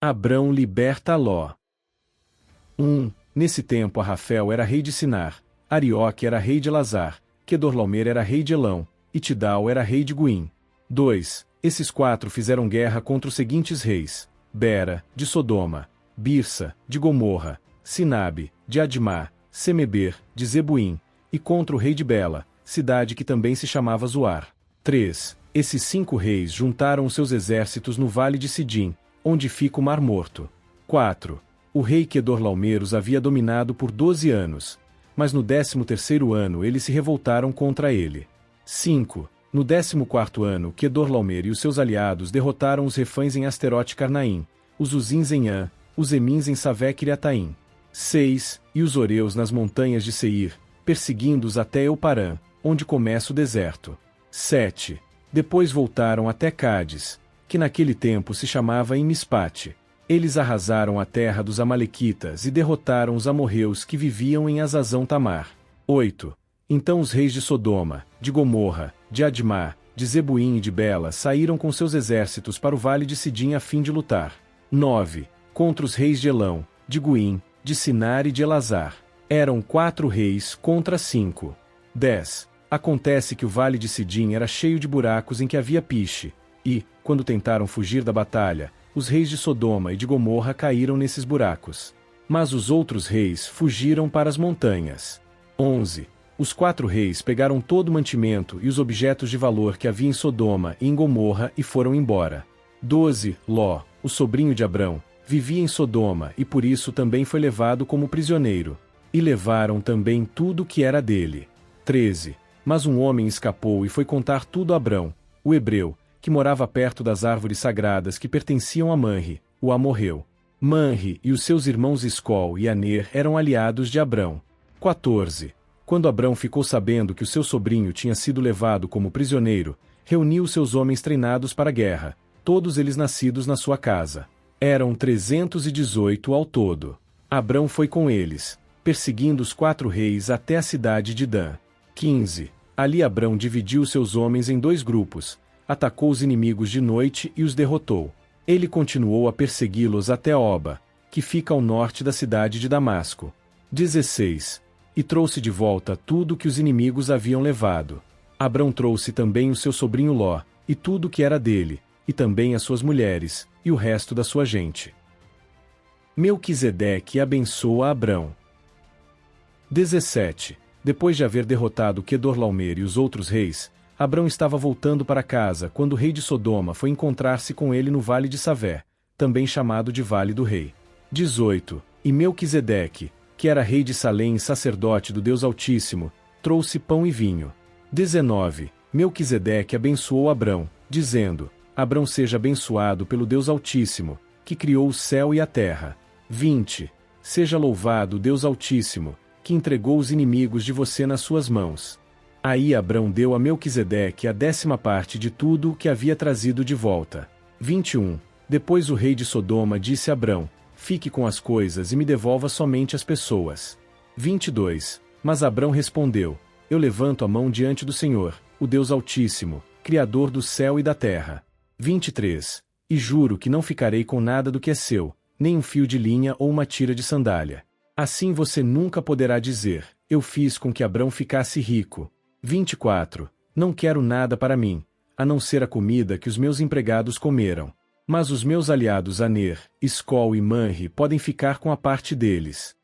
Abrão liberta Ló. 1. Nesse tempo Arrafel era rei de Sinar, Arioque era rei de Elazar, Quedorlaomer era rei de Elão, e Tidal era rei de Guim. 2. Esses 4 fizeram guerra contra os seguintes reis: Bera, de Sodoma, Birsa, de Gomorra, Sinabe, de Admá, Semeber, de Zebuim, e contra o rei de Bela, cidade que também se chamava Zoar. 3. Esses 5 reis juntaram os seus exércitos no vale de Sidim, onde fica o Mar Morto. 4. O rei Quedorlaomer os havia dominado por 12 anos, mas no 13º ano eles se revoltaram contra ele. 5. No 14º ano Quedorlaomer e os seus aliados derrotaram os refães em Asterote Carnaim, os Uzins em An, os Emins em Savé-Kiriataim. 6. E os Oreus nas montanhas de Seir, perseguindo-os até Euparã, onde começa o deserto. 7. Depois voltaram até Cádiz, que naquele tempo se chamava Emispate. Eles arrasaram a terra dos Amalequitas e derrotaram os amorreus que viviam em Azazão Tamar. 8. Então os reis de Sodoma, de Gomorra, de Admá, de Zebuim e de Bela saíram com seus exércitos para o vale de Sidim a fim de lutar. 9. Contra os reis de Elão, de Guim, de Sinar e de Elazar. Eram 4 reis contra 5. 10. Acontece que o vale de Sidim era cheio de buracos em que havia piche, e, quando tentaram fugir da batalha, os reis de Sodoma e de Gomorra caíram nesses buracos. Mas os outros reis fugiram para as montanhas. 11. Os 4 reis pegaram todo o mantimento e os objetos de valor que havia em Sodoma e em Gomorra e foram embora. 12. Ló, o sobrinho de Abrão, vivia em Sodoma e por isso também foi levado como prisioneiro. E levaram também tudo o que era dele. 13. Mas um homem escapou e foi contar tudo a Abrão, o hebreu, que morava perto das árvores sagradas que pertenciam a Manre, o amorreu. Manre e os seus irmãos Escol e Aner eram aliados de Abrão. 14. Quando Abrão ficou sabendo que o seu sobrinho tinha sido levado como prisioneiro, reuniu seus homens treinados para a guerra, todos eles nascidos na sua casa. Eram 318 ao todo. Abrão foi com eles, perseguindo os 4 reis até a cidade de Dan. 15. Ali Abrão dividiu seus homens em 2 grupos, atacou os inimigos de noite e os derrotou. Ele continuou a persegui-los até Oba, que fica ao norte da cidade de Damasco. 16. E trouxe de volta tudo que os inimigos haviam levado. Abrão trouxe também o seu sobrinho Ló, e tudo que era dele, e também as suas mulheres, e o resto da sua gente. Melquisedeque abençoa Abrão. 17. Depois de haver derrotado Quedorlaomer e os outros reis, Abrão estava voltando para casa quando o rei de Sodoma foi encontrar-se com ele no vale de Savé, também chamado de Vale do Rei. 18. E Melquisedeque, que era rei de Salém e sacerdote do Deus Altíssimo, trouxe pão e vinho. 19. Melquisedeque abençoou Abrão, dizendo: Abrão seja abençoado pelo Deus Altíssimo, que criou o céu e a terra. 20. Seja louvado o Deus Altíssimo, que entregou os inimigos de você nas suas mãos. Aí Abrão deu a Melquisedeque a 10ª parte de tudo o que havia trazido de volta. 21. Depois o rei de Sodoma disse a Abrão: Fique com as coisas e me devolva somente as pessoas. 22. Mas Abrão respondeu: Eu levanto a mão diante do Senhor, o Deus Altíssimo, Criador do céu e da terra. 23. E juro que não ficarei com nada do que é seu, nem um fio de linha ou uma tira de sandália. Assim você nunca poderá dizer: Eu fiz com que Abrão ficasse rico. 24. Não quero nada para mim, a não ser a comida que os meus empregados comeram. Mas os meus aliados Aner, Escol e Manre podem ficar com a parte deles.